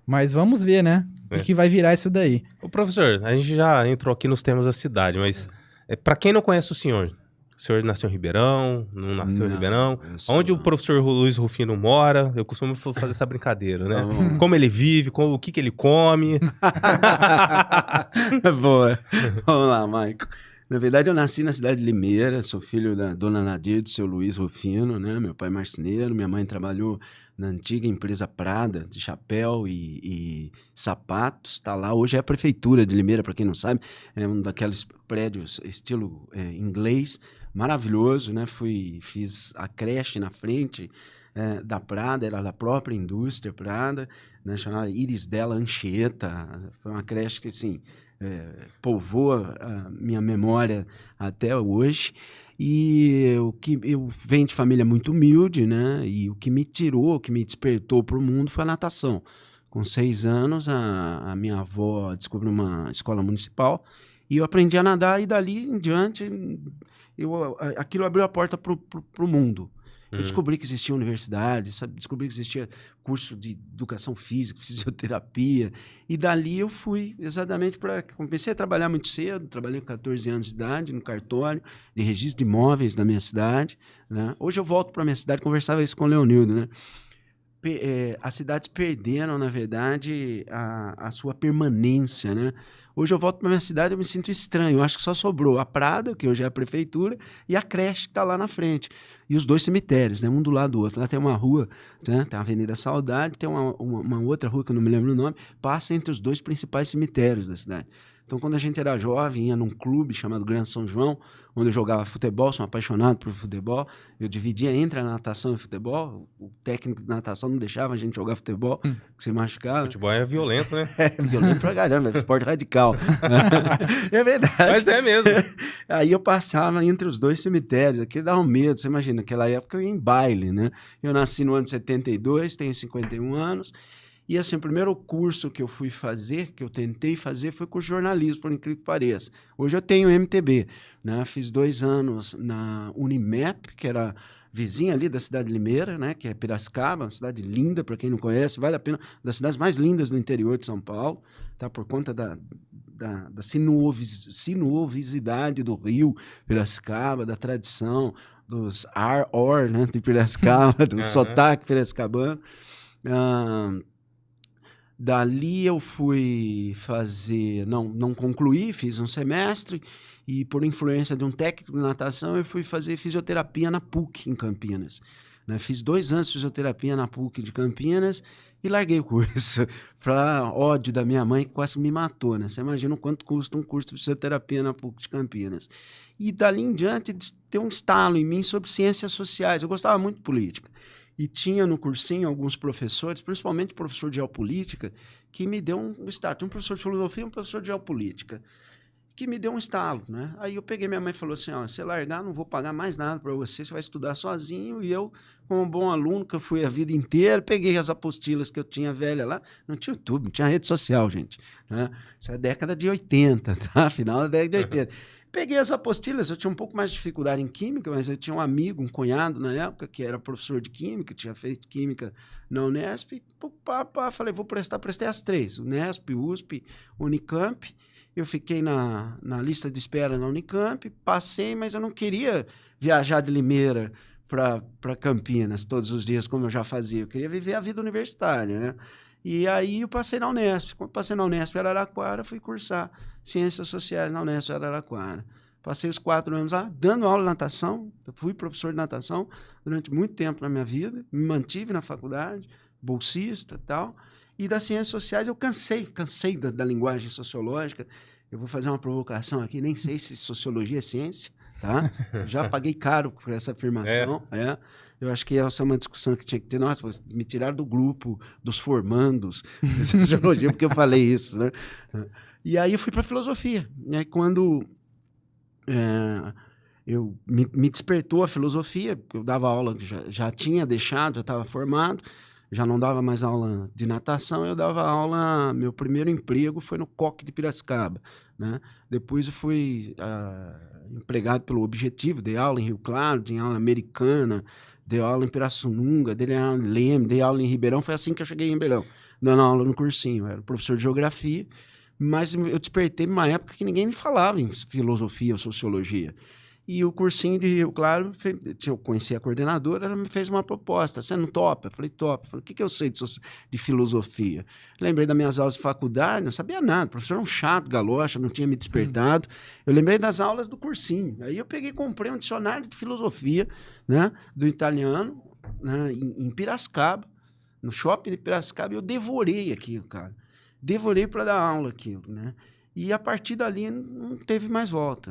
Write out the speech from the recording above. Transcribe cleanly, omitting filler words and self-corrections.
Mas vamos ver, né? O que vai virar isso daí. Ô, professor, a gente já entrou aqui nos temas da cidade, mas para quem não conhece o senhor nasceu em Ribeirão, não nasceu em Ribeirão? Onde o professor Luiz Rufino mora? Eu costumo fazer essa brincadeira, né? Como ele vive, o que ele come. Boa. Vamos lá, Maico. Na verdade, eu nasci na cidade de Limeira, sou filho da dona Nadir e do seu Luiz Rufino, né? Meu pai é marceneiro, minha mãe trabalhou na antiga empresa Prada, de chapéu e sapatos, está lá. Hoje é a prefeitura de Limeira, para quem não sabe, é um daqueles prédios estilo inglês, maravilhoso, né? Fiz a creche na frente da Prada, era da própria indústria Prada, né? Chamada Iris Della Anchieta, foi uma creche que, assim, povoa a minha memória até hoje. E eu venho de família muito humilde, né? E o que me tirou, o que me despertou para o mundo foi a natação. Com 6 anos, a minha avó descobriu uma escola municipal e eu aprendi a nadar, e dali em diante aquilo abriu a porta para o mundo. Eu descobri que existia universidade, descobri que existia curso de educação física, fisioterapia, e dali eu fui exatamente para... Comecei a trabalhar muito cedo, trabalhei com 14 anos de idade no cartório de registro de imóveis da minha cidade, né? Hoje eu volto para a minha cidade, conversava isso com o Leonildo, né? As cidades perderam, na verdade, a sua permanência, né? Hoje eu volto para minha cidade, eu me sinto estranho. Eu acho que só sobrou a Prada, que hoje é a prefeitura, e a creche que está lá na frente. E os 2 cemitérios, né? Um do lado do outro. Lá tem uma rua, né? Tem a Avenida Saudade, tem uma outra rua que eu não me lembro o nome, passa entre os 2 principais cemitérios da cidade. Então, quando a gente era jovem, ia num clube chamado Grande São João, onde eu jogava futebol, sou apaixonado por futebol. Eu dividia entre a natação e o futebol. O técnico de natação não deixava a gente jogar futebol, que se machucava. Futebol é violento, né? Violento pra caramba, é esporte radical. É verdade. Mas é mesmo. Aí eu passava entre os 2 cemitérios, aqui dá um medo, você imagina, naquela época eu ia em baile, né? Eu nasci no ano de 72, tenho 51 anos, e assim, o primeiro curso que eu fui fazer, que eu tentei fazer, foi curso de jornalismo, por incrível que pareça. Hoje eu tenho MTB, né? Fiz 2 anos na Unimep, que era vizinha ali da cidade de Limeira, né? Que é Piracicaba, uma cidade linda, para quem não conhece, vale a pena, das cidades mais lindas do interior de São Paulo, tá? Por conta da sinuosidade do rio Piracicaba, da tradição, dos ar-or, né? De Piracicaba, do sotaque piracicabano. Dali eu fui fazer, não concluí, fiz um semestre, e por influência de um técnico de natação eu fui fazer fisioterapia na PUC em Campinas, né? Fiz 2 anos de fisioterapia na PUC de Campinas e larguei o curso, para ódio da minha mãe, que quase me matou, né? Você imagina o quanto custa um curso de fisioterapia na PUC de Campinas. E dali em diante deu um estalo em mim sobre ciências sociais. Eu gostava muito de política. E tinha no cursinho alguns professores, principalmente professor de geopolítica, que me deu um estalo. Tinha um professor de filosofia e um professor de geopolítica, que me deu um estalo, né? Aí eu peguei minha mãe e falou assim, ó, se largar, não vou pagar mais nada para você, você vai estudar sozinho. E eu, como um bom aluno, que eu fui a vida inteira, peguei as apostilas que eu tinha velha lá, não tinha YouTube, não tinha rede social, gente, né? Isso é década de 80, tá? Final da década de 80. Peguei as apostilas, eu tinha um pouco mais de dificuldade em química, mas eu tinha um amigo, um cunhado na época, que era professor de química, tinha feito química na Unesp, e falei, prestei as 3, Unesp, USP, Unicamp. Eu fiquei na lista de espera na Unicamp, passei, mas eu não queria viajar de Limeira para Campinas todos os dias, como eu já fazia, eu queria viver a vida universitária, né? E aí eu passei na Unesp. Quando passei na Unesp Araraquara, fui cursar Ciências Sociais na Unesp Araraquara. Passei os 4 anos lá, dando aula de natação. Eu fui professor de natação durante muito tempo na minha vida. Me mantive na faculdade, bolsista e tal. E das Ciências Sociais eu cansei da linguagem sociológica. Eu vou fazer uma provocação aqui, nem sei se sociologia é ciência, tá? Já paguei caro por essa afirmação, Eu acho que essa é uma discussão que tinha que ter. Nossa, me tiraram do grupo dos formandos de sociologia porque eu falei isso, né? E aí eu fui para filosofia. E aí quando me despertou a filosofia, eu dava aula, já tinha deixado, já estava formado, já não dava mais aula de natação, eu dava aula, meu primeiro emprego foi no Coque de Piracicaba, né? Depois eu fui empregado pelo Objetivo, dei aula em Rio Claro, dei aula americana, dei aula em Pirassununga, dei aula em Leme, dei aula em Ribeirão. Foi assim que eu cheguei em Ribeirão, dando aula no cursinho. Eu era professor de geografia, mas eu despertei numa época que ninguém me falava em filosofia ou sociologia. E o cursinho de Rio Claro, eu conheci a coordenadora, ela me fez uma proposta. Você não topa? Eu falei, topa. Falei, o que eu sei de filosofia? Lembrei das minhas aulas de faculdade, não sabia nada. O professor era um chato, galocha, não tinha me despertado. Eu lembrei das aulas do cursinho. Aí eu peguei e comprei um dicionário de filosofia, né, do italiano, né, em Piracicaba, no shopping de Piracicaba, e eu devorei aquilo, cara. Devorei para dar aula aquilo, né? E a partir dali não teve mais volta.